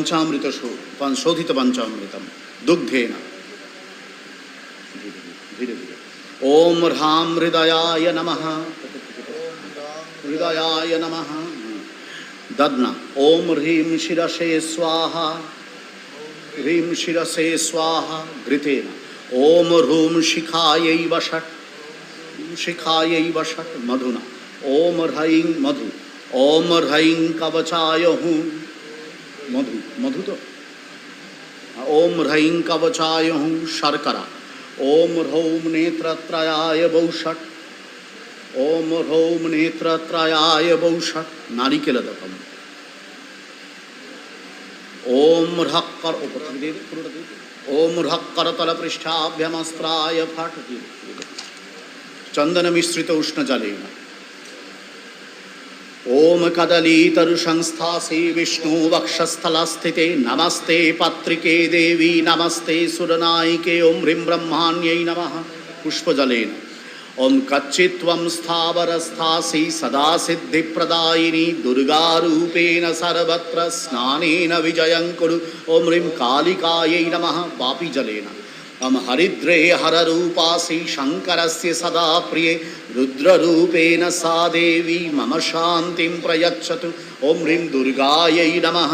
পঞ্চামৃত শোধিত পঞ্চামৃতম দুগ্ধেন ধীরে ধীরে। ওম হ্রাম হৃদয়ায় নমঃ, হৃদয়ায় নমঃ। দদ্না ওম হ্রীম শিরসে স্বাহা, হ্রীম শিরসে স্বাহা ঘৃতেন। ওম হ্রূম শিখাयै বষট, শিখাयै বষট মধুনা। ওম হ্রৈং মধু, ওম হ্রৈং কবচায় হুঁ, মধু মধু তো। ওম হ্রৈং কবচায় হুঁ শর্করা। ওম হ্রৌম নেত্রত্রয়ায় বৌষট, ওম হ্রৌম নেত্রত্রয়ায় বৌষট নারিকেলদকম। ওম হ্রক্কর ওম হ্রক্করতল পৃষ্ঠাভ্যমস্ত্রায় ফট চন্দন মিশ্রিত উষ্ণ জলেন। ওম কদলীতরু সংস্থাসে বিষ্ণু বক্ষস্থলস্থিতে নমস্তে পত্রিকে দেবী নমস্তে সুরনায়িকে। ওম হ্রীম ব্রহ্মাণ্যৈ নমঃ পুষ্পজলেন। ওম কচ্চিত্ত্বম স্থাবরস্থাসি সদা সিদ্ধিপ্রদায়িনী দুর্গারূপেণ সর্বত্র স্নানেন বিজয়ং কুরু। ওম হ্রীম কালিকাयै নমঃ পাপীজলেন। ওম হরিদ্রে হররূপাসি শঙ্করस्य সদা প্রিয়ে রুদ্ররূপেণ सा देवी मम शान्तिं प्रयच्छतु। ओम ह्रीं दुर्गायै नमः।